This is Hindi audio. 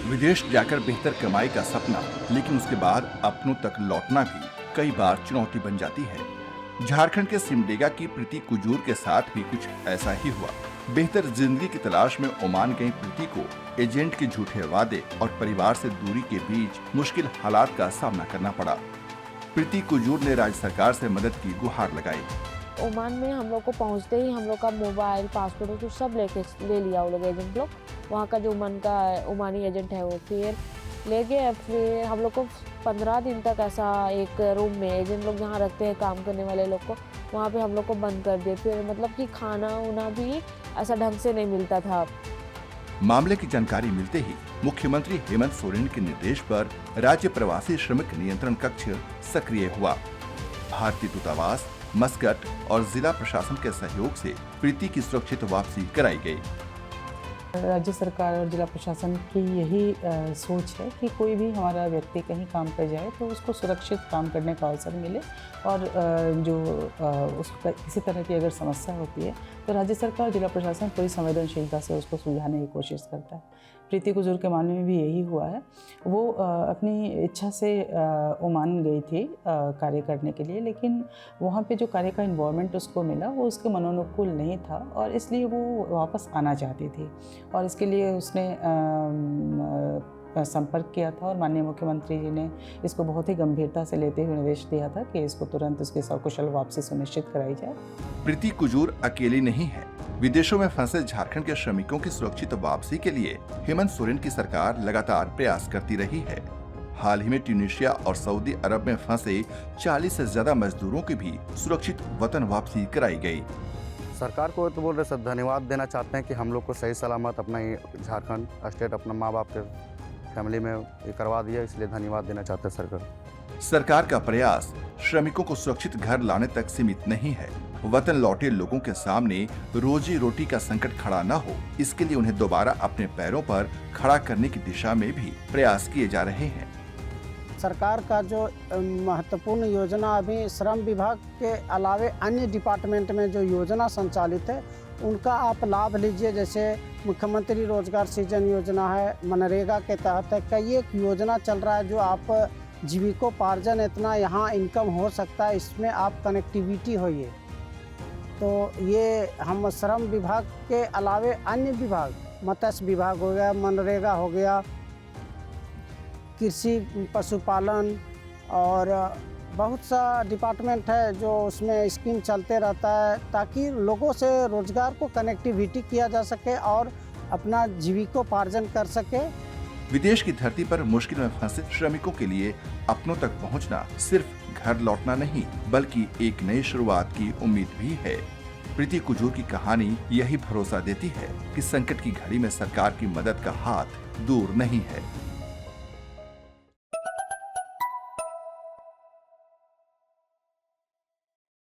विदेश जाकर बेहतर कमाई का सपना, लेकिन उसके बाद अपनों तक लौटना भी कई बार चुनौती बन जाती है। झारखंड के सिमडेगा की प्रीति कुजूर के साथ भी कुछ ऐसा ही हुआ। बेहतर जिंदगी की तलाश में ओमान गई प्रीति को एजेंट के झूठे वादे और परिवार से दूरी के बीच मुश्किल हालात का सामना करना पड़ा। प्रीति कुजूर ने राज्य सरकार से मदद की गुहार लगाई। ओमान में हम लोग को पहुंचते ही हम लोग का मोबाइल, पासपोर्ट कुछ सब ले लिया वो लोग एजेंट लोग। वहाँ का जो ओमानी एजेंट है वो फिर ले गए। फिर हम लोग को 15 दिन तक ऐसा एक रूम में एजेंट लोग जहाँ रखते हैं काम करने वाले लोग को, वहाँ पे हम लोग को बंद कर दिए। फिर मतलब कि खाना उना भी ऐसा ढंग से नहीं मिलता था। मामले की जानकारी मिलते ही मुख्यमंत्री हेमंत सोरेन के निर्देश पर राज्य प्रवासी श्रमिक नियंत्रण कक्ष सक्रिय हुआ। भारतीय दूतावास, मस्कट और जिला प्रशासन के सहयोग से प्रीति की सुरक्षित वापसी कराई गई। राज्य सरकार और जिला प्रशासन की यही सोच है कि कोई भी हमारा व्यक्ति कहीं काम कर जाए तो उसको सुरक्षित काम करने का अवसर मिले, और उसका किसी तरह की अगर समस्या होती है तो राज्य सरकार, जिला प्रशासन पूरी संवेदनशीलता से उसको सुलझाने की कोशिश करता है। प्रीति कुजूर के मामले में भी यही हुआ है। वो अपनी इच्छा से ओमान गई थी कार्य करने के लिए, लेकिन वहाँ पे जो कार्य का इन्वायरमेंट उसको मिला वो उसके मनोनुकूल नहीं था, और इसलिए वो वापस आना चाहती थी। और इसके लिए उसने संपर्क किया था, और माननीय मुख्यमंत्री जी ने इसको बहुत ही गंभीरता से लेते हुए निर्देश दिया था कि इसको तुरंत उसकी सकुशल वापसी सुनिश्चित कराई जाए। प्रीति कुजूर अकेली नहीं है। विदेशों में फंसे झारखंड के श्रमिकों की सुरक्षित वापसी के लिए हेमंत सोरेन की सरकार लगातार प्रयास करती रही है। हाल ही में ट्यूनीशिया और सऊदी अरब में फंसे 40 से ज्यादा मजदूरों की भी सुरक्षित वतन वापसी कराई गई। सरकार को तो बोल रहे सब धन्यवाद देना चाहते हैं कि हम लोग को सही सलामत अपना झारखंड स्टेट अपना माँ बाप के फैमिली में ये करवा दिया, इसलिए धन्यवाद देना चाहते हैं सरकार। सरकार का प्रयास श्रमिकों को सुरक्षित घर लाने तक सीमित नहीं है। वतन लौटे लोगों के सामने रोजी रोटी का संकट खड़ा न हो, इसके लिए उन्हें दोबारा अपने पैरों पर खड़ा करने की दिशा में भी प्रयास किए जा रहे हैं। सरकार का जो महत्वपूर्ण योजना अभी श्रम विभाग के अलावे अन्य डिपार्टमेंट में जो योजना संचालित है उनका आप लाभ लीजिए। जैसे मुख्यमंत्री रोजगार सृजन योजना है, मनरेगा के तहत है, कई एक योजना चल रहा है जो आप जीविकोपार्जन इतना यहाँ इनकम हो सकता है, इसमें आप कनेक्टिविटी होइए। तो ये हम श्रम विभाग के अलावे अन्य विभाग, मत्स्य विभाग हो गया, मनरेगा हो गया, कृषि पशुपालन और बहुत सा डिपार्टमेंट है जो उसमें स्कीम चलते रहता है, ताकि लोगों से रोजगार को कनेक्टिविटी किया जा सके और अपना जीविकोपार्जन कर सके। विदेश की धरती पर मुश्किल में फंसे श्रमिकों के लिए अपनों तक पहुंचना सिर्फ घर लौटना नहीं, बल्कि एक नई शुरुआत की उम्मीद भी है। प्रीति कुजूर की कहानी यही भरोसा देती है कि संकट की घड़ी में सरकार की मदद का हाथ दूर नहीं है।